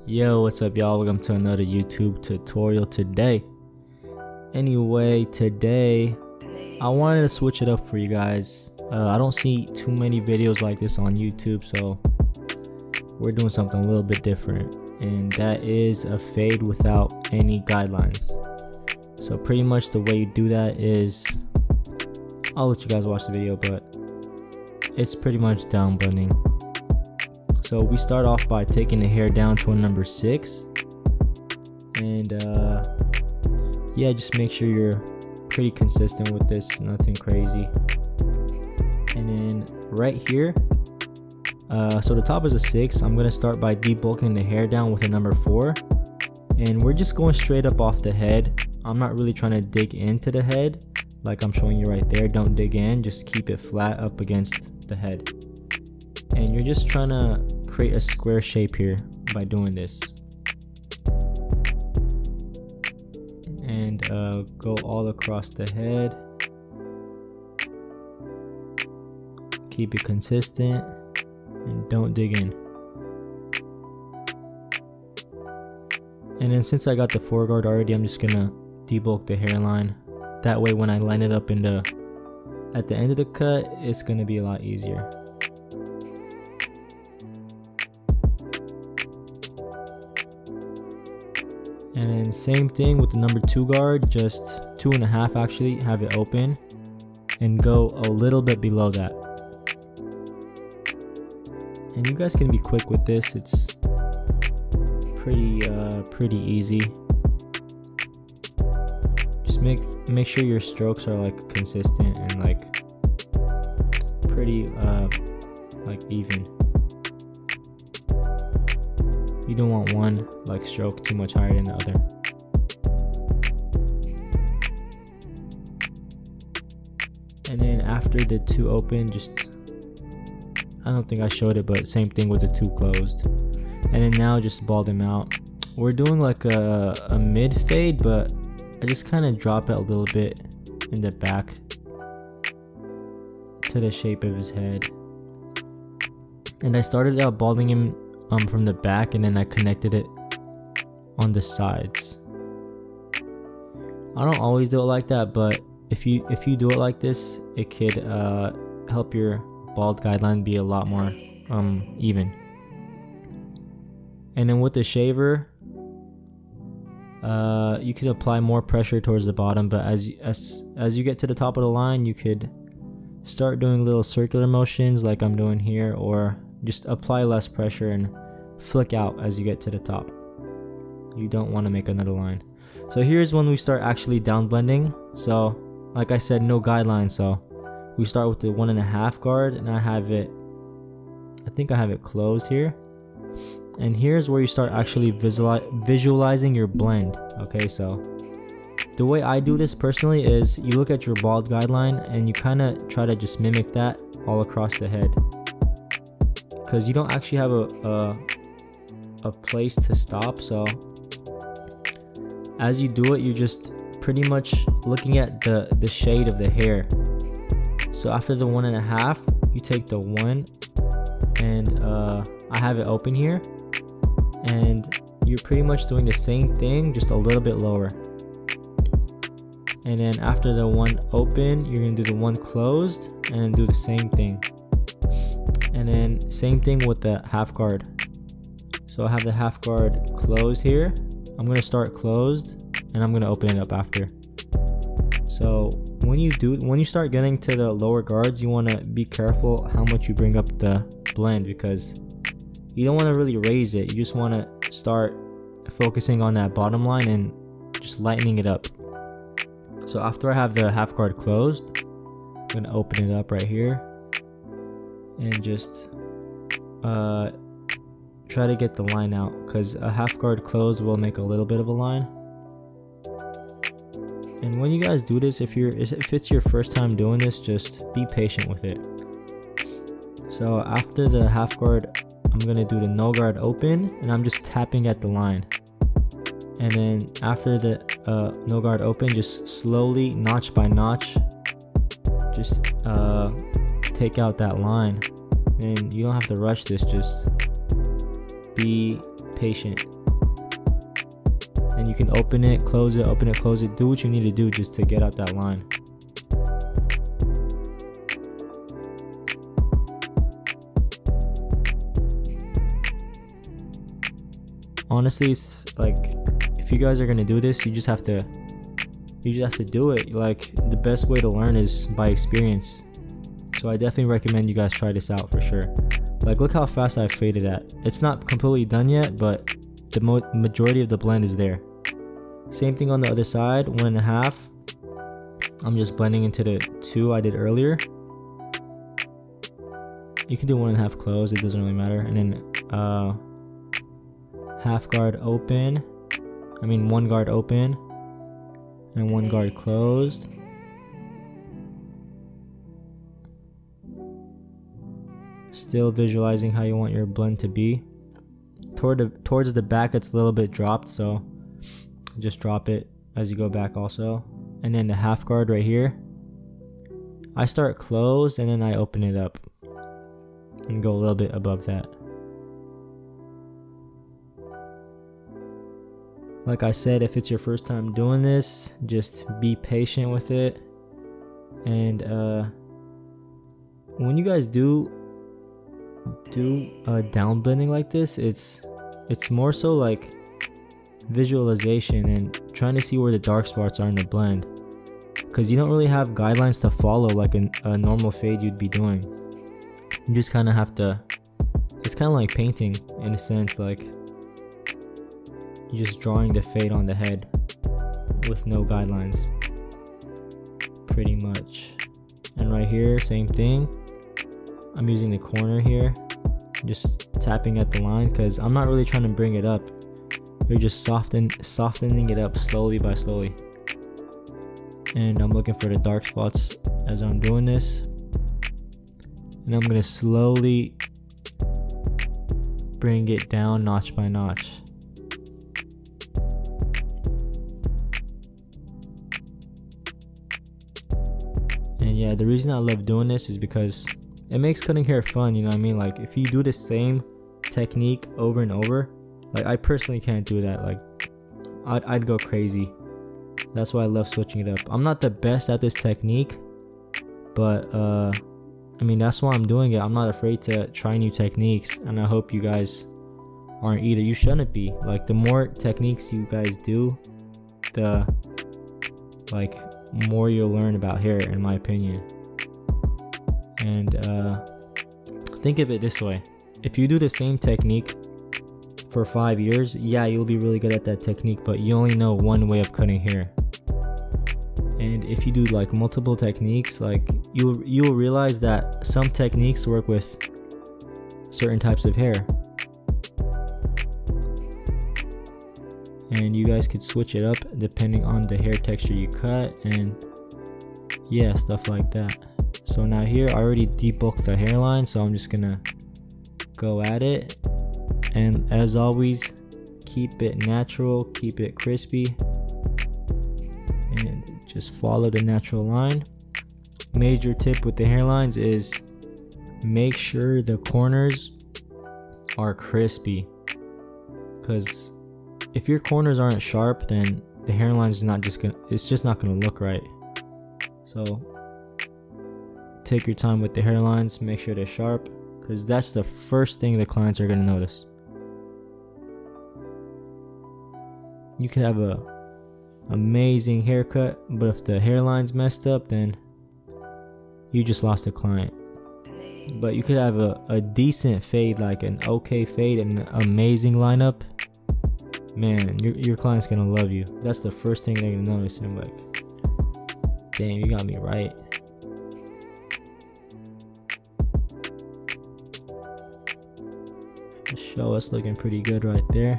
Yo, what's up y'all? Welcome to another YouTube tutorial today. Today I wanted to switch it up for you guys. I don't see too many videos like this on YouTube, so we're doing something a little bit different, and that is a fade without any guidelines. So pretty much the way you do that is, I'll let you guys watch the video, but it's pretty much down blending. So we start off by taking the hair down to a number 6, and yeah, just make sure you're pretty consistent with this, nothing crazy. And then right here, so the top is a 6. I'm gonna start by debulking the hair down with a number 4, and we're just going straight up off the head. I'm not really trying to dig into the head like I'm showing you right there. Don't dig in, just keep it flat up against the head. And you're just trying to create a square shape here by doing this. And go all across the head. Keep it consistent and don't dig in. And then since I got the foreguard already, I'm just gonna debulk the hairline. That way when I line it up at the end of the cut, it's gonna be a lot easier. And then same thing with the number 2 guard, just 2.5 actually, have it open and go a little bit below that. And you guys can be quick with this, it's pretty easy. Just make sure your strokes are like consistent and like pretty like even. You don't want one like stroke too much higher than the other. And then after the 2 open, just, I don't think I showed it, but same thing with the 2 closed. And then now just ball them out. We're doing like a mid fade, but I just kind of drop it a little bit in the back to the shape of his head. And I started out balding him from the back, and then I connected it on the sides. I don't always do it like that, but if you do it like this, it could help your bald guideline be a lot more even. And then with the shaver, you could apply more pressure towards the bottom, but as you get to the top of the line, you could start doing little circular motions like I'm doing here, or just apply less pressure and flick out as you get to the top. You don't want to make another line. So here's when we start actually down blending. So like I said, no guidelines, so we start with the 1.5 guard, and I think I have it closed here. And here's where you start actually visualizing your blend. Okay, so the way I do this personally is you look at your bald guideline and you kind of try to just mimic that all across the head, because you don't actually have a place to stop. So as you do it, you're just pretty much looking at the shade of the hair. So after the 1.5, you take the 1, and I have it open here, and you're pretty much doing the same thing, just a little bit lower. And then after the 1 open, you're gonna do the 1 closed and do the same thing. And then same thing with the half guard. So I have the half guard closed here. I'm gonna start closed and I'm gonna open it up after. So when you start getting to the lower guards, you wanna be careful how much you bring up the blend, because you don't wanna really raise it. You just wanna start focusing on that bottom line and just lightening it up. So after I have the half guard closed, I'm gonna open it up right here and just try to get the line out, because a half guard closed will make a little bit of a line. And when you guys do this, if it's your first time doing this, just be patient with it. So after the half guard, I'm gonna do the no guard open, and I'm just tapping at the line. And then after the no guard open, just slowly, notch by notch, just take out that line. And you don't have to rush this, just be patient. and you can open it, close it, open it, close it. Do what you need to do just to get out that line. Honestly, it's like, if you guys are gonna do this, you just have to do it. Like, the best way to learn is by experience. So I definitely recommend you guys try this out for sure. Like, look how fast I faded at. It's not completely done yet, but the majority of the blend is there. Same thing on the other side, 1.5. I'm just blending into the 2 I did earlier. You can do 1.5 closed, it doesn't really matter. And then half guard open. I mean 1 guard open and 1 guard closed. Still visualizing how you want your blend to be. Towards the back it's a little bit dropped, so just drop it as you go back also. And then the half guard right here, I start closed and then I open it up and go a little bit above that. Like I said, if it's your first time doing this, just be patient with it. And when you guys do down blending like this, it's more so like visualization and trying to see where the dark spots are in the blend, because you don't really have guidelines to follow like a normal fade you'd be doing. You just kind of have to, it's kind of like painting in a sense, like you're just drawing the fade on the head with no guidelines, pretty much. And right here, same thing. I'm using the corner here, just tapping at the line, because I'm not really trying to bring it up. You're just softening it up slowly by slowly. And I'm looking for the dark spots as I'm doing this. And I'm gonna slowly bring it down notch by notch. And yeah, the reason I love doing this is because it makes cutting hair fun, you know what I mean? Like, if you do the same technique over and over, like, I personally can't do that. Like, I'd go crazy. That's why I love switching it up. I'm not the best at this technique, but I mean, that's why I'm doing it. I'm not afraid to try new techniques, and I hope you guys aren't either. You shouldn't be. Like, the more techniques you guys do, the like more you'll learn about hair, in my opinion. And think of it this way: if you do the same technique for 5 years, yeah, you'll be really good at that technique, but you only know one way of cutting hair. And if you do like multiple techniques, like you'll realize that some techniques work with certain types of hair, and you guys could switch it up depending on the hair texture you cut, and yeah, stuff like that. So now here I already debulked the hairline, so I'm just gonna go at it. And as always, keep it natural, keep it crispy, and just follow the natural line. Major tip with the hairlines is make sure the corners are crispy, because if your corners aren't sharp, then the hairline's just not gonna look right. So take your time with the hairlines, make sure they're sharp, because that's the first thing the clients are gonna notice. You can have a amazing haircut, but if the hairline's messed up, then you just lost a client. But you could have a decent fade, like an okay fade, and an amazing lineup. Man, your client's gonna love you. That's the first thing they're gonna notice, and I'm like, damn, you got me right. The show us looking pretty good right there.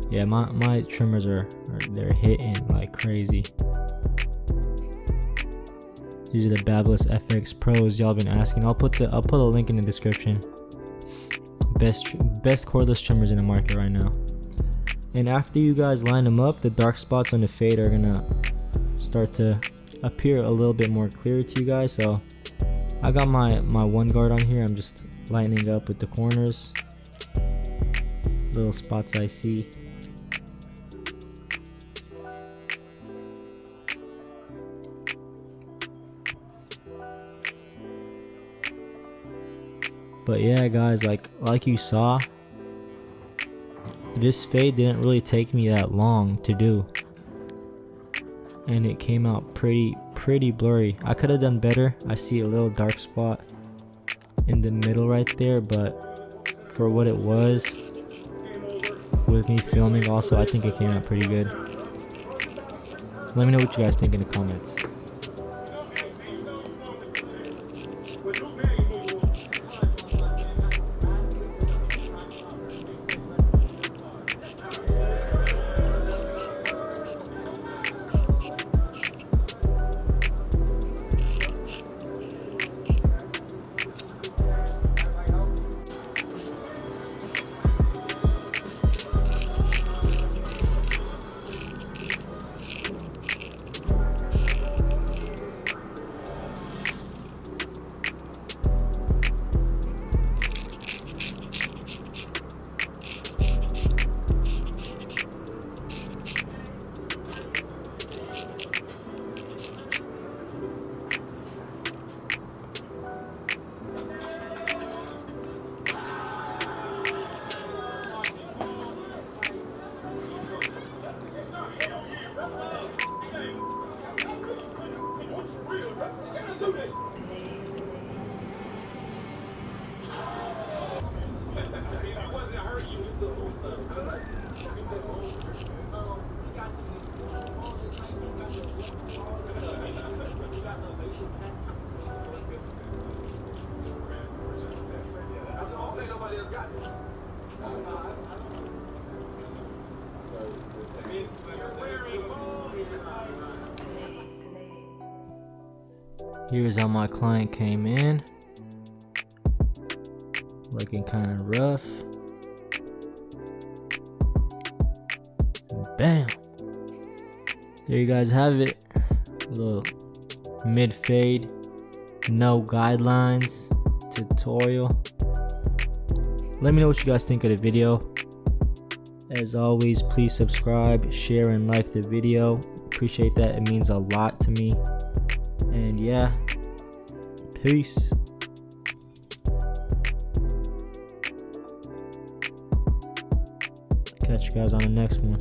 Yeah, my trimmers they're hitting like crazy. These are the Babyliss FX Pros y'all been asking. I'll put a link in the description. Best cordless trimmers in the market right now. And after you guys line them up, the dark spots on the fade are gonna start to appear a little bit more clear to you guys. So I got my one guard on here. I'm just lightening up with the corners, little spots I see. But yeah guys, like you saw, this fade didn't really take me that long to do, and it came out pretty blurry. I could have done better. I see a little dark spot in the middle right there, but for what it was with me filming also, I think it came out pretty good. Let me know what you guys think in the comments. Here's how my client came in, looking kind of rough. Bam! There you guys have it. A little mid fade, no guidelines tutorial. Let me know what you guys think of the video. As always, please subscribe, share, and like the video. Appreciate that. It means a lot to me. And yeah, peace. Catch you guys on the next one.